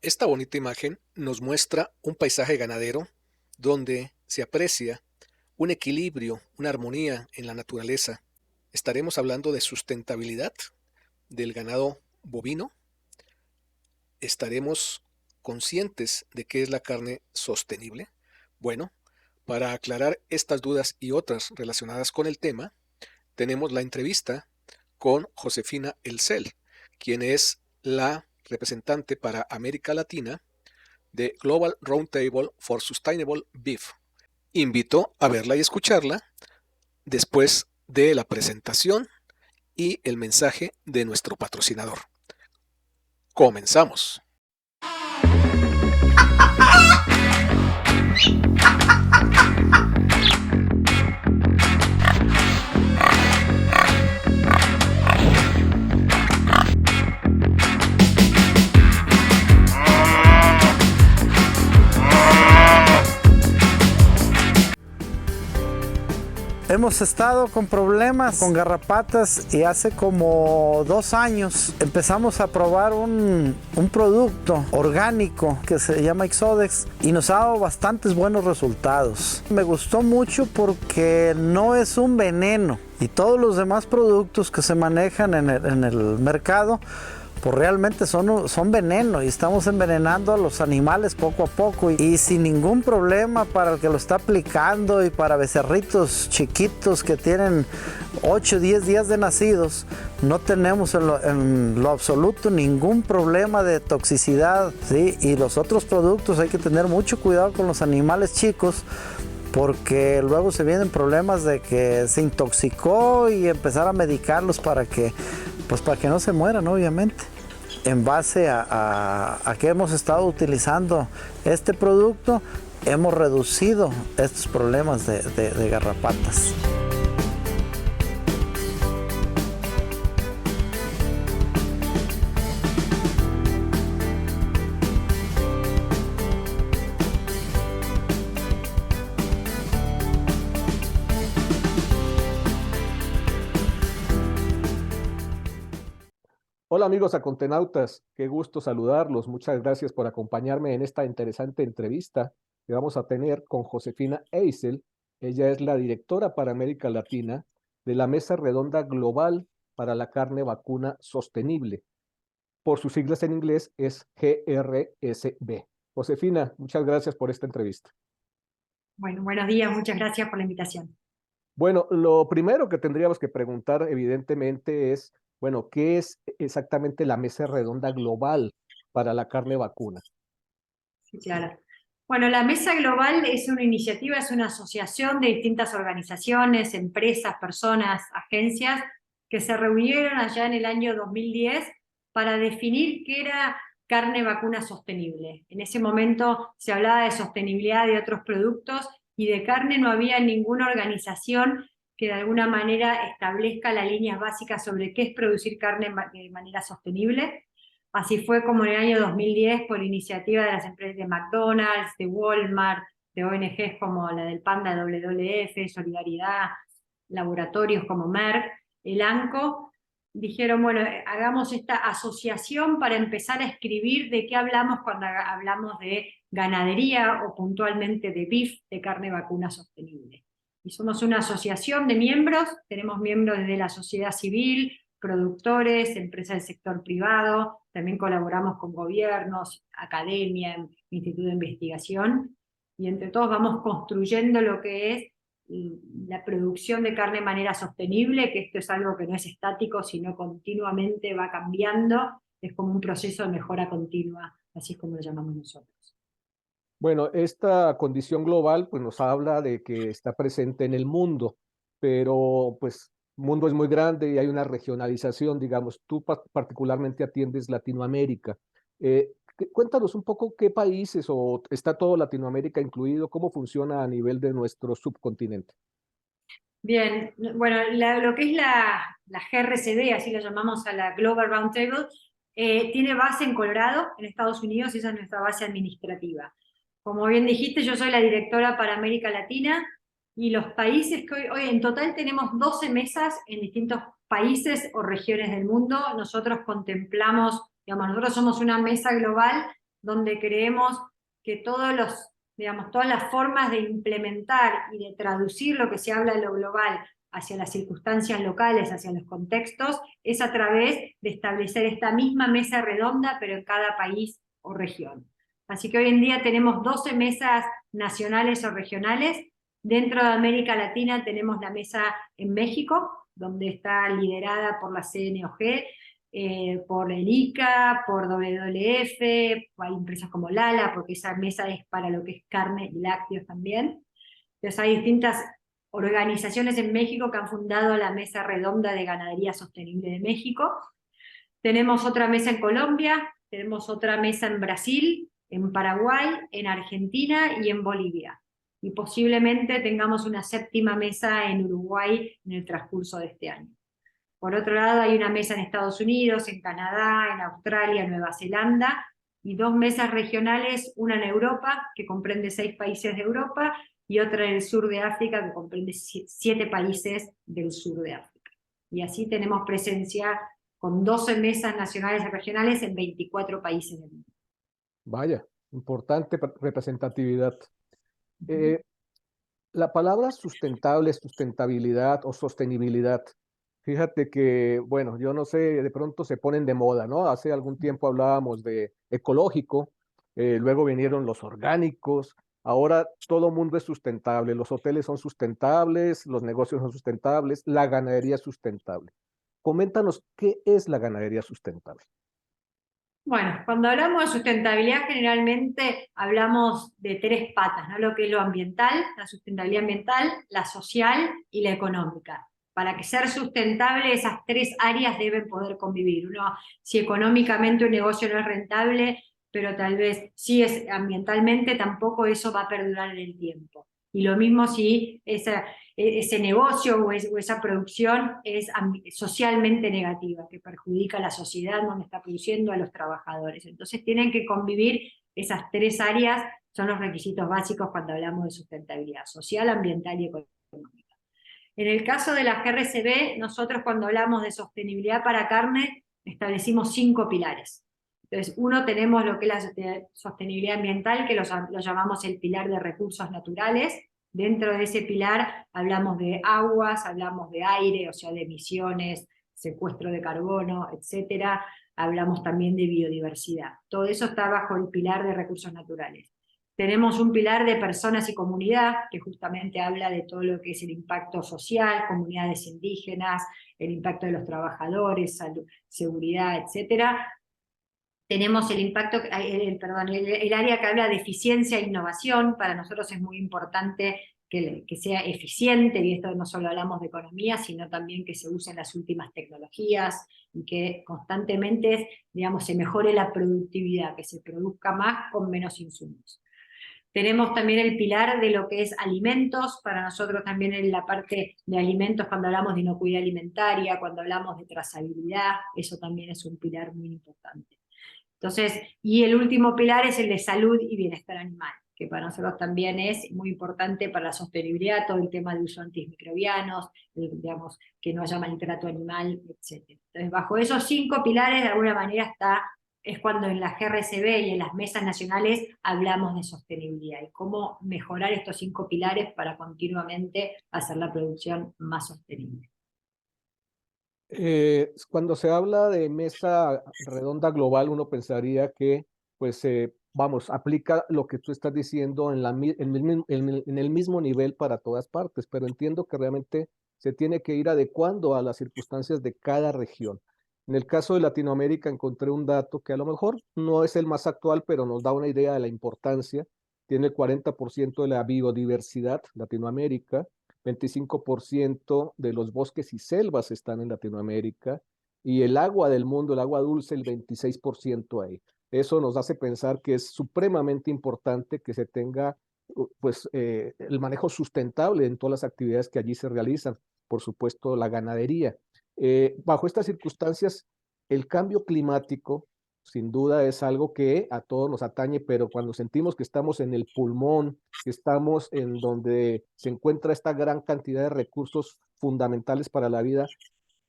Esta bonita imagen nos muestra un paisaje ganadero donde se aprecia un equilibrio, una armonía en la naturaleza. ¿Estaremos hablando de sustentabilidad del ganado bovino? ¿Estaremos conscientes de qué es la carne sostenible? Bueno, para aclarar estas dudas y otras relacionadas con el tema, tenemos la entrevista con Josefina Elcel, quien es la representante para América Latina de Global Roundtable for Sustainable Beef. Invito a verla y escucharla después de la presentación y el mensaje de nuestro patrocinador. Comenzamos. Hemos estado con problemas con garrapatas y hace como 2 años empezamos a probar un producto orgánico que se llama Ixodex y nos ha dado bastantes buenos resultados. Me gustó mucho porque no es un veneno y todos los demás productos que se manejan en el mercado pues realmente son veneno y estamos envenenando a los animales poco a poco y sin ningún problema para el que lo está aplicando y para becerritos chiquitos que tienen 8 o 10 días de nacidos. No tenemos en lo absoluto ningún problema de toxicidad, ¿sí? Y los otros productos hay que tener mucho cuidado con los animales chicos porque luego se vienen problemas de que se intoxicó y empezar a medicarlos para que no se mueran, obviamente. En base a que hemos estado utilizando este producto, hemos reducido estos problemas de garrapatas. Hola amigos acontenautas, qué gusto saludarlos. Muchas gracias por acompañarme en esta interesante entrevista que vamos a tener con Josefina Eisel. Ella es la directora para América Latina de la Mesa Redonda Global para la Carne Vacuna Sostenible. Por sus siglas en inglés es GRSB. Josefina, muchas gracias por esta entrevista. Bueno, buenos días, muchas gracias por la invitación. Bueno, lo primero que tendríamos que preguntar, evidentemente, es, bueno, ¿qué es exactamente la Mesa Redonda Global para la Carne Vacuna? Sí, claro. Bueno, la Mesa Global es una iniciativa, es una asociación de distintas organizaciones, empresas, personas, agencias que se reunieron allá en el año 2010 para definir qué era carne vacuna sostenible. En ese momento se hablaba de sostenibilidad de otros productos y de carne no había ninguna organización que de alguna manera establezca las líneas básicas sobre qué es producir carne de manera sostenible. Así fue como en el año 2010, por iniciativa de las empresas de McDonald's, de Walmart, de ONGs como la del Panda WWF, Solidaridad, laboratorios como Merck, el ANCO, dijeron, bueno, hagamos esta asociación para empezar a escribir de qué hablamos cuando hablamos de ganadería o puntualmente de beef, de carne vacuna sostenible. Y somos una asociación de miembros, tenemos miembros desde la sociedad civil, productores, empresas del sector privado, también colaboramos con gobiernos, academia, instituto de investigación, y entre todos vamos construyendo lo que es la producción de carne de manera sostenible, que esto es algo que no es estático, sino continuamente va cambiando, es como un proceso de mejora continua, así es como lo llamamos nosotros. Bueno, esta condición global pues nos habla de que está presente en el mundo, pero pues el mundo es muy grande y hay una regionalización, digamos, tú particularmente atiendes Latinoamérica. Cuéntanos un poco qué países o está todo Latinoamérica incluido, cómo funciona a nivel de nuestro subcontinente. Bien, bueno, lo que es la GRCD, así lo llamamos a la Global Roundtable, tiene base en Colorado, en Estados Unidos, y esa es nuestra base administrativa. Como bien dijiste, yo soy la directora para América Latina, y los países que hoy en total tenemos 12 mesas en distintos países o regiones del mundo. Nosotros contemplamos, digamos, nosotros somos una mesa global donde creemos que todas las formas de implementar y de traducir lo que se habla en lo global hacia las circunstancias locales, hacia los contextos, es a través de establecer esta misma mesa redonda, pero en cada país o región. Así que hoy en día tenemos 12 mesas nacionales o regionales. Dentro de América Latina tenemos la mesa en México, donde está liderada por la CNOG, por el ICA, por WWF, hay empresas como Lala, porque esa mesa es para lo que es carne y lácteos también. Entonces hay distintas organizaciones en México que han fundado la Mesa Redonda de Ganadería Sostenible de México. Tenemos otra mesa en Colombia, tenemos otra mesa en Brasil, en Paraguay, en Argentina y en Bolivia. Y posiblemente tengamos una séptima mesa en Uruguay en el transcurso de este año. Por otro lado, hay una mesa en Estados Unidos, en Canadá, en Australia, Nueva Zelanda, y 2 mesas regionales, una en Europa, que comprende 6 países de Europa, y otra en el sur de África, que comprende 7 países del sur de África. Y así tenemos presencia con 12 mesas nacionales y regionales en 24 países del mundo. Vaya, importante representatividad. La palabra sustentable, sustentabilidad o sostenibilidad, fíjate que, bueno, yo no sé, de pronto se ponen de moda, ¿no? Hace algún tiempo hablábamos de ecológico, luego vinieron los orgánicos, ahora todo mundo es sustentable, los hoteles son sustentables, los negocios son sustentables, la ganadería es sustentable. Coméntanos, ¿qué es la ganadería sustentable? Bueno, cuando hablamos de sustentabilidad generalmente hablamos de 3 patas, ¿no? Lo que es lo ambiental, la sustentabilidad ambiental, la social y la económica. Para que ser sustentable esas 3 áreas deben poder convivir. Uno, si económicamente un negocio no es rentable, pero tal vez sí es ambientalmente, tampoco eso va a perdurar en el tiempo. Y lo mismo si ese negocio o esa producción es socialmente negativa, que perjudica a la sociedad donde está produciendo, a los trabajadores. Entonces tienen que convivir esas 3 áreas, son los requisitos básicos cuando hablamos de sustentabilidad, social, ambiental y económica. En el caso de la GRCB, nosotros cuando hablamos de sostenibilidad para carne, establecimos 5 pilares. Entonces, uno, tenemos lo que es la sostenibilidad ambiental, que lo llamamos el pilar de recursos naturales. Dentro de ese pilar hablamos de aguas, hablamos de aire, o sea, de emisiones, secuestro de carbono, etcétera. Hablamos también de biodiversidad. Todo eso está bajo el pilar de recursos naturales. Tenemos un pilar de personas y comunidad, que justamente habla de todo lo que es el impacto social, comunidades indígenas, el impacto de los trabajadores, salud, seguridad, etcétera. Tenemos el impacto, el área que habla de eficiencia e innovación. Para nosotros es muy importante que sea eficiente, y esto no solo hablamos de economía, sino también que se usen las últimas tecnologías y que constantemente, digamos, se mejore la productividad, que se produzca más con menos insumos. Tenemos también el pilar de lo que es alimentos. Para nosotros también en la parte de alimentos, cuando hablamos de inocuidad alimentaria, cuando hablamos de trazabilidad, eso también es un pilar muy importante. Entonces, y el último pilar es el de salud y bienestar animal, que para nosotros también es muy importante para la sostenibilidad, todo el tema de uso de antimicrobianos, digamos, que no haya maltrato animal, etc. Entonces, bajo esos 5 pilares, de alguna manera es cuando en la GRCB y en las mesas nacionales hablamos de sostenibilidad y cómo mejorar estos 5 pilares para continuamente hacer la producción más sostenible. Cuando se habla de mesa redonda global, uno pensaría que, pues, vamos, aplica lo que tú estás diciendo en el mismo nivel para todas partes, pero entiendo que realmente se tiene que ir adecuando a las circunstancias de cada región. En el caso de Latinoamérica encontré un dato que a lo mejor no es el más actual, pero nos da una idea de la importancia. Tiene el 40% de la biodiversidad, Latinoamérica. 25% de los bosques y selvas están en Latinoamérica, y el agua del mundo, el agua dulce, el 26% ahí. Eso nos hace pensar que es supremamente importante que se tenga pues, el manejo sustentable en todas las actividades que allí se realizan, por supuesto la ganadería. Bajo estas circunstancias, el cambio climático sin duda es algo que a todos nos atañe, pero cuando sentimos que estamos en el pulmón, que estamos en donde se encuentra esta gran cantidad de recursos fundamentales para la vida,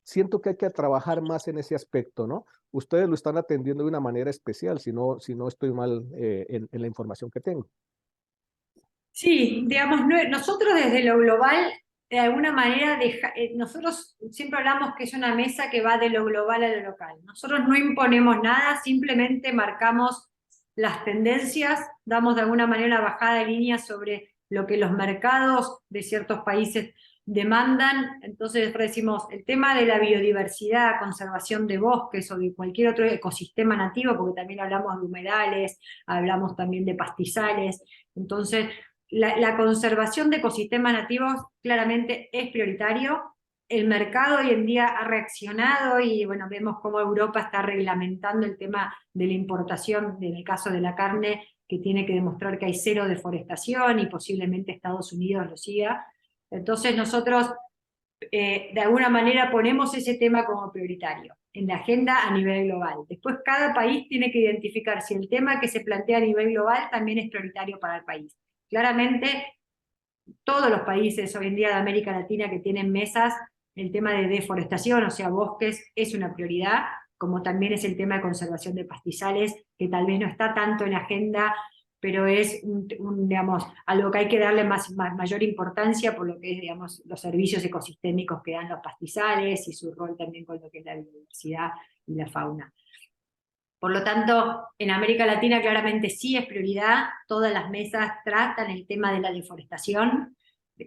siento que hay que trabajar más en ese aspecto, ¿no? Ustedes lo están atendiendo de una manera especial, si no estoy mal en la información que tengo. Sí, digamos, nosotros desde lo global, de alguna manera, nosotros siempre hablamos que es una mesa que va de lo global a lo local. Nosotros no imponemos nada, simplemente marcamos las tendencias, damos de alguna manera una bajada de línea sobre lo que los mercados de ciertos países demandan. Entonces decimos, el tema de la biodiversidad, conservación de bosques o de cualquier otro ecosistema nativo, porque también hablamos de humedales, hablamos también de pastizales. Entonces, la conservación de ecosistemas nativos claramente es prioritario. El mercado hoy en día ha reaccionado y bueno, vemos cómo Europa está reglamentando el tema de la importación, en el caso de la carne, que tiene que demostrar que hay cero deforestación y posiblemente Estados Unidos lo siga. Entonces nosotros de alguna manera ponemos ese tema como prioritario en la agenda a nivel global. Después cada país tiene que identificar si el tema que se plantea a nivel global también es prioritario para el país. Claramente, todos los países hoy en día de América Latina que tienen mesas, el tema de deforestación, o sea, bosques, es una prioridad, como también es el tema de conservación de pastizales, que tal vez no está tanto en la agenda, pero es digamos, algo que hay que darle mayor importancia por lo que es, digamos, los servicios ecosistémicos que dan los pastizales y su rol también con lo que es la biodiversidad y la fauna. Por lo tanto, en América Latina claramente sí es prioridad, todas las mesas tratan el tema de la deforestación,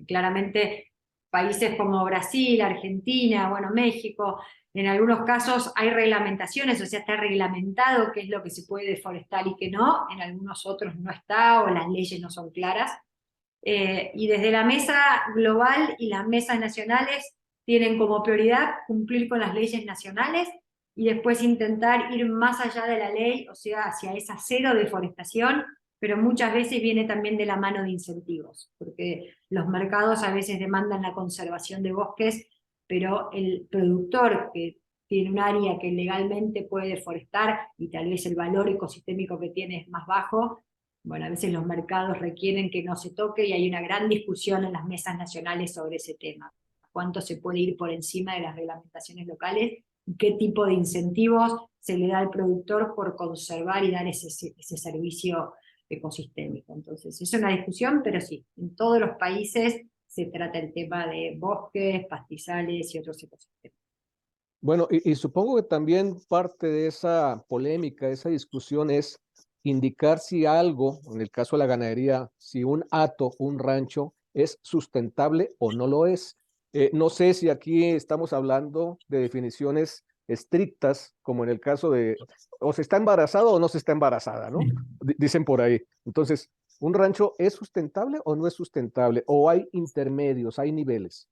claramente países como Brasil, Argentina, bueno, México, en algunos casos hay reglamentaciones, o sea, está reglamentado qué es lo que se puede deforestar y qué no, en algunos otros no está o las leyes no son claras. Y desde la mesa global y las mesas nacionales tienen como prioridad cumplir con las leyes nacionales y después intentar ir más allá de la ley, o sea, hacia esa cero deforestación, pero muchas veces viene también de la mano de incentivos, porque los mercados a veces demandan la conservación de bosques, pero el productor que tiene un área que legalmente puede deforestar y tal vez el valor ecosistémico que tiene es más bajo, bueno, a veces los mercados requieren que no se toque y hay una gran discusión en las mesas nacionales sobre ese tema. ¿Cuánto se puede ir por encima de las reglamentaciones locales? ¿Y qué tipo de incentivos se le da al productor por conservar y dar ese servicio ecosistémico? Entonces, es una discusión, pero sí, en todos los países se trata el tema de bosques, pastizales y otros ecosistemas. Bueno, y supongo que también parte de esa polémica, esa discusión es indicar si algo, en el caso de la ganadería, si un hato, un rancho, es sustentable o no lo es. No sé si aquí estamos hablando de definiciones estrictas, como en el caso de o se está embarazado o no se está embarazada, ¿no? Dicen por ahí. Entonces, ¿un rancho es sustentable o no es sustentable? ¿O hay intermedios, hay niveles?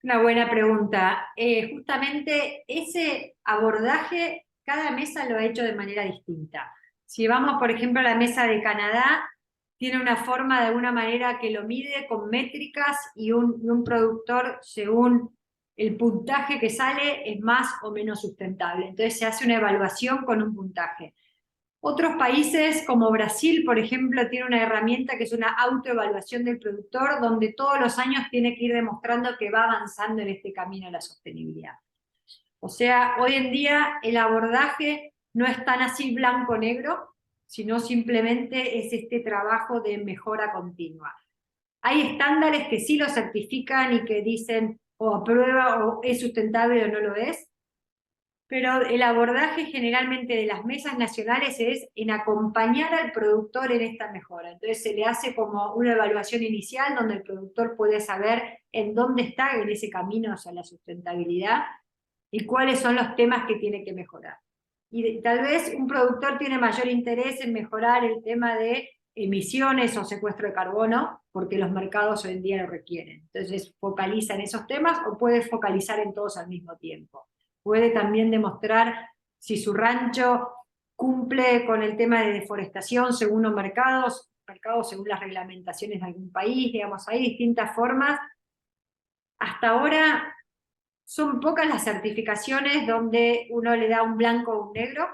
Una buena pregunta. Justamente ese abordaje, cada mesa lo ha hecho de manera distinta. Si vamos, por ejemplo, a la mesa de Canadá, tiene una forma de alguna manera que lo mide con métricas y un productor, según el puntaje que sale, es más o menos sustentable. Entonces se hace una evaluación con un puntaje. Otros países, como Brasil, por ejemplo, tiene una herramienta que es una autoevaluación del productor, donde todos los años tiene que ir demostrando que va avanzando en este camino a la sostenibilidad. O sea, hoy en día el abordaje no es tan así blanco-negro, sino simplemente es este trabajo de mejora continua. Hay estándares que sí lo certifican y que dicen o aprueba o es sustentable o no lo es, pero el abordaje generalmente de las mesas nacionales es en acompañar al productor en esta mejora. Entonces se le hace como una evaluación inicial donde el productor puede saber en dónde está en ese camino hacia la sustentabilidad y cuáles son los temas que tiene que mejorar. Y tal vez un productor tiene mayor interés en mejorar el tema de emisiones o secuestro de carbono, porque los mercados hoy en día lo requieren. Entonces focaliza en esos temas o puede focalizar en todos al mismo tiempo. Puede también demostrar si su rancho cumple con el tema de deforestación según los mercados según las reglamentaciones de algún país, digamos, hay distintas formas. Hasta ahora son pocas las certificaciones donde uno le da un blanco o un negro,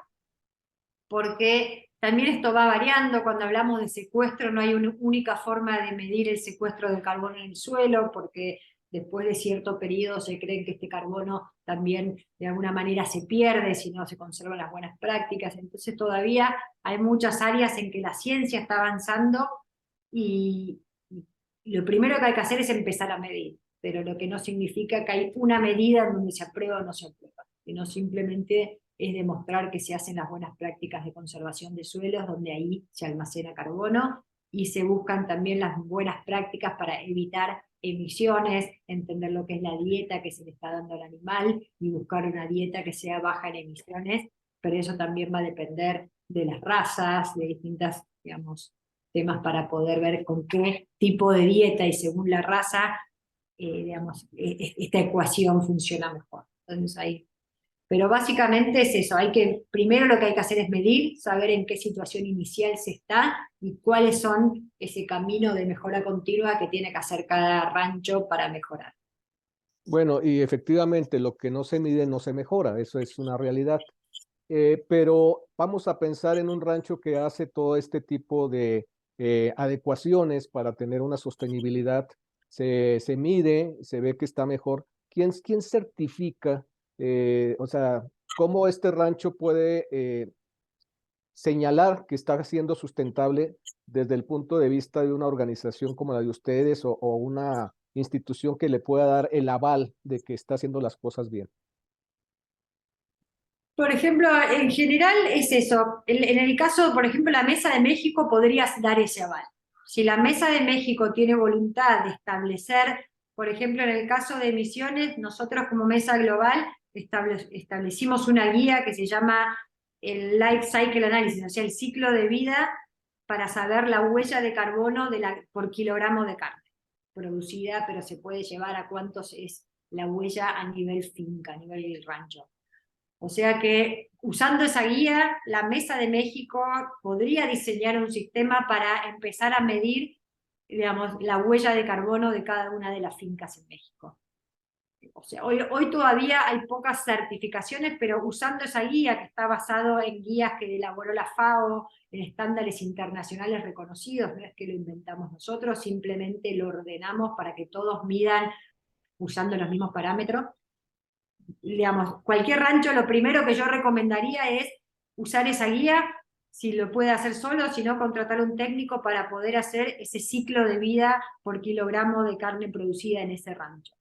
porque también esto va variando. Cuando hablamos de secuestro no hay una única forma de medir el secuestro del carbono en el suelo, porque después de cierto periodo se cree que este carbono también de alguna manera se pierde si no se conservan las buenas prácticas. Entonces todavía hay muchas áreas en que la ciencia está avanzando y lo primero que hay que hacer es empezar a medir, pero lo que no significa que hay una medida en donde se aprueba o no se aprueba, sino simplemente es demostrar que se hacen las buenas prácticas de conservación de suelos, donde ahí se almacena carbono, y se buscan también las buenas prácticas para evitar emisiones, entender lo que es la dieta que se le está dando al animal, y buscar una dieta que sea baja en emisiones, pero eso también va a depender de las razas, de distintas, digamos, temas para poder ver con qué tipo de dieta y según la raza, digamos, esta ecuación funciona mejor. Entonces ahí. Pero básicamente es eso, primero lo que hay que hacer es medir, saber en qué situación inicial se está y cuáles son ese camino de mejora continua que tiene que hacer cada rancho para mejorar. Bueno, y efectivamente lo que no se mide no se mejora, eso es una realidad. Pero vamos a pensar en un rancho que hace todo este tipo de adecuaciones para tener una sostenibilidad. Se mide, se ve que está mejor. ¿Quién certifica? O sea, ¿cómo este rancho puede señalar que está siendo sustentable desde el punto de vista de una organización como la de ustedes o una institución que le pueda dar el aval de que está haciendo las cosas bien? Por ejemplo, en general es eso. En el caso, por ejemplo, la Mesa de México podría dar ese aval. Si la Mesa de México tiene voluntad de establecer, por ejemplo, en el caso de emisiones, nosotros como Mesa Global establecimos una guía que se llama el Life Cycle Analysis, o sea, el ciclo de vida para saber la huella de carbono por kilogramo de carne producida, pero se puede llevar a cuántos es la huella a nivel finca, a nivel rancho. O sea que usando esa guía, la Mesa de México podría diseñar un sistema para empezar a medir, digamos, la huella de carbono de cada una de las fincas en México. O sea, hoy todavía hay pocas certificaciones, pero usando esa guía que está basado en guías que elaboró la FAO, en estándares internacionales reconocidos, no es que lo inventamos nosotros, simplemente lo ordenamos para que todos midan usando los mismos parámetros. Digamos, cualquier rancho, lo primero que yo recomendaría es usar esa guía, si lo puede hacer solo, si no, contratar un técnico para poder hacer ese ciclo de vida por kilogramo de carne producida en ese rancho.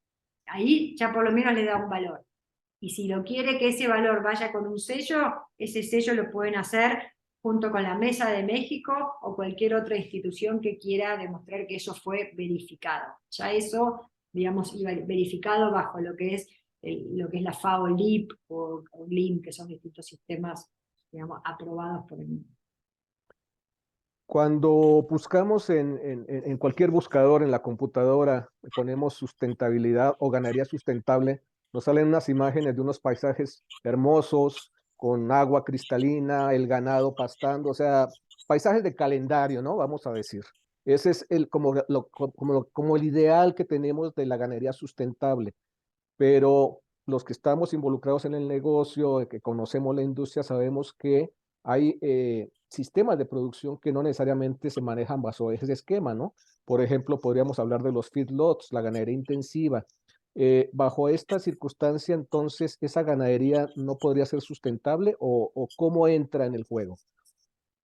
Ahí ya por lo menos le da un valor. Y si lo quiere que ese valor vaya con un sello, ese sello lo pueden hacer junto con la Mesa de México o cualquier otra institución que quiera demostrar que eso fue verificado. Ya eso, digamos, verificado bajo lo que es la FAO LIP o LIM, que son distintos sistemas, digamos, aprobados por el mundo. Cuando buscamos en cualquier buscador en la computadora, ponemos sustentabilidad o ganadería sustentable, nos salen unas imágenes de unos paisajes hermosos, con agua cristalina, el ganado pastando, o sea, paisajes de calendario, ¿no? Vamos a decir. Ese es como el ideal que tenemos de la ganadería sustentable. Pero los que estamos involucrados en el negocio, que conocemos la industria, sabemos que hay sistemas de producción que no necesariamente se manejan bajo ese esquema, ¿no? Por ejemplo, podríamos hablar de los feedlots, la ganadería intensiva. Bajo esta circunstancia, entonces, ¿esa ganadería no podría ser sustentable o cómo entra en el juego?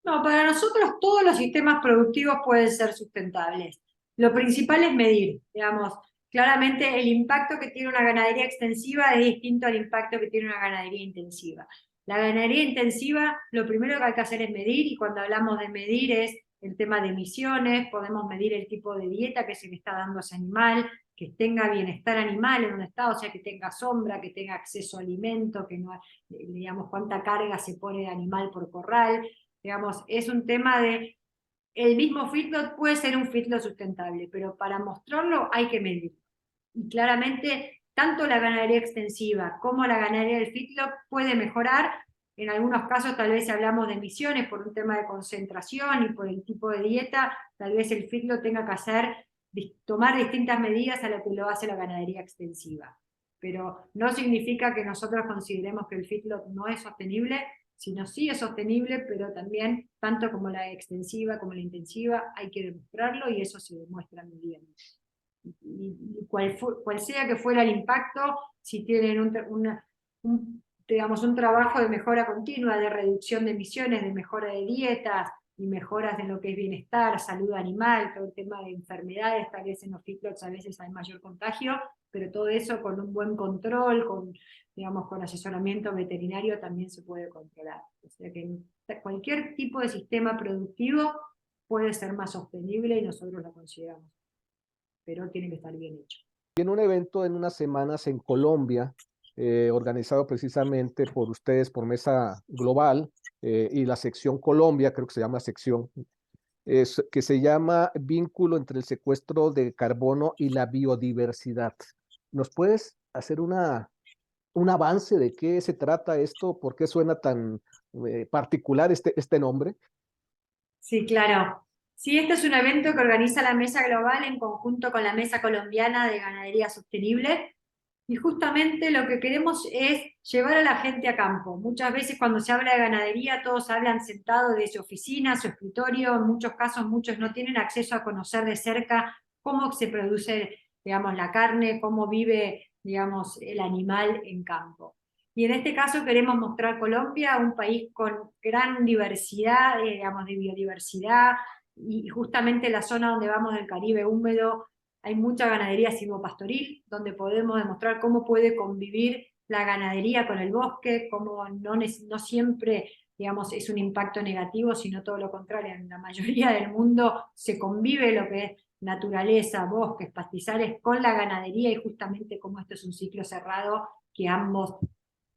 No, para nosotros todos los sistemas productivos pueden ser sustentables. Lo principal es medir, digamos, claramente el impacto que tiene una ganadería extensiva es distinto al impacto que tiene una ganadería intensiva. La ganadería intensiva, lo primero que hay que hacer es medir, y cuando hablamos de medir es el tema de emisiones, podemos medir el tipo de dieta que se le está dando a ese animal, que tenga bienestar animal en un estado, o sea, que tenga sombra, que tenga acceso a alimento, que no, digamos, cuánta carga se pone de animal por corral. Digamos, es un tema de, el mismo feedlot puede ser un feedlot sustentable, pero para mostrarlo hay que medir. Y claramente, tanto la ganadería extensiva como la ganadería del feedlot puede mejorar. En algunos casos tal vez hablamos de emisiones por un tema de concentración y por el tipo de dieta, tal vez el feedlot tenga que tomar distintas medidas a lo que lo hace la ganadería extensiva. Pero no significa que nosotros consideremos que el feedlot no es sostenible, sino sí es sostenible, pero también, tanto como la extensiva como la intensiva, hay que demostrarlo y eso se demuestra midiendo. cual sea que fuera el impacto, si tienen digamos, un trabajo de mejora continua, de reducción de emisiones, de mejora de dietas y mejoras en lo que es bienestar, salud animal, todo el tema de enfermedades, tal vez en los feedlots a veces hay mayor contagio, pero todo eso con un buen control, digamos, con asesoramiento veterinario también se puede controlar. O sea que cualquier tipo de sistema productivo puede ser más sostenible y nosotros lo consideramos, pero tiene que estar bien hecho. En un evento en unas semanas en Colombia, organizado precisamente por ustedes, por Mesa Global y la sección Colombia, creo que se llama sección, que se llama Vínculo entre el secuestro de carbono y la biodiversidad. ¿Nos puedes hacer un avance de qué se trata esto? ¿Por qué suena tan particular este nombre? Sí, claro. Sí, este es un evento que organiza la Mesa Global en conjunto con la Mesa Colombiana de Ganadería Sostenible. Y justamente lo que queremos es llevar a la gente a campo. Muchas veces cuando se habla de ganadería, todos hablan sentados de su oficina, su escritorio. En muchos casos, muchos no tienen acceso a conocer de cerca cómo se produce, digamos, la carne, cómo vive, digamos, el animal en campo. Y en este caso queremos mostrar Colombia, un país con gran diversidad, digamos, de biodiversidad, y justamente la zona donde vamos del Caribe húmedo hay mucha ganadería silvopastoril, donde podemos demostrar cómo puede convivir la ganadería con el bosque, cómo no siempre, digamos, es un impacto negativo, sino todo lo contrario. En la mayoría del mundo se convive lo que es naturaleza, bosques, pastizales con la ganadería, y justamente como esto es un ciclo cerrado, que ambos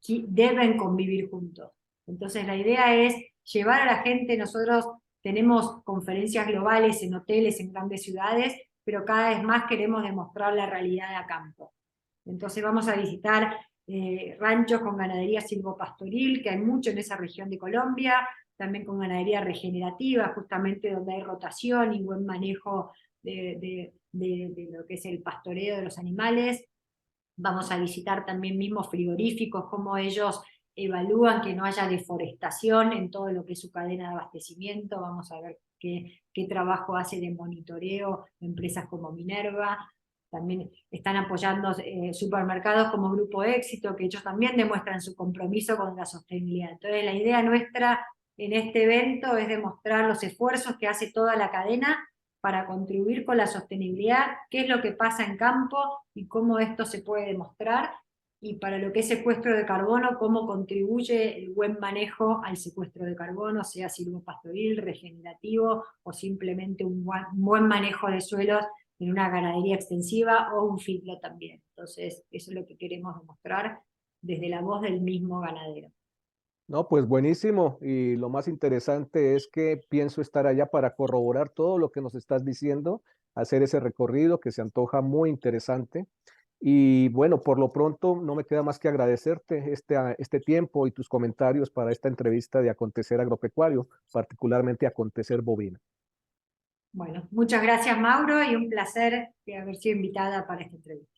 deben convivir juntos. Entonces la idea es llevar a la gente. Nosotros tenemos conferencias globales en hoteles, en grandes ciudades, pero cada vez más queremos demostrar la realidad a campo. Entonces vamos a visitar ranchos con ganadería silvopastoril, que hay mucho en esa región de Colombia, también con ganadería regenerativa, justamente donde hay rotación y buen manejo de lo que es el pastoreo de los animales. Vamos a visitar también mismos frigoríficos, cómo ellos evalúan que no haya deforestación en todo lo que es su cadena de abastecimiento. Vamos a ver qué trabajo hace de monitoreo empresas como Minerva. También están apoyando supermercados como Grupo Éxito, que ellos también demuestran su compromiso con la sostenibilidad. Entonces la idea nuestra en este evento es demostrar los esfuerzos que hace toda la cadena para contribuir con la sostenibilidad, qué es lo que pasa en campo y cómo esto se puede demostrar, y para lo que es secuestro de carbono, cómo contribuye el buen manejo al secuestro de carbono, sea silvopastoril, regenerativo o simplemente un buen manejo de suelos en una ganadería extensiva o un feedlot también. Entonces, eso es lo que queremos demostrar desde la voz del mismo ganadero. No, pues buenísimo. Y lo más interesante es que pienso estar allá para corroborar todo lo que nos estás diciendo, hacer ese recorrido que se antoja muy interesante. Y bueno, por lo pronto no me queda más que agradecerte este tiempo y tus comentarios para esta entrevista de Acontecer Agropecuario, particularmente Acontecer Bovino. Bueno, muchas gracias, Mauro, y un placer haber sido invitada para esta entrevista.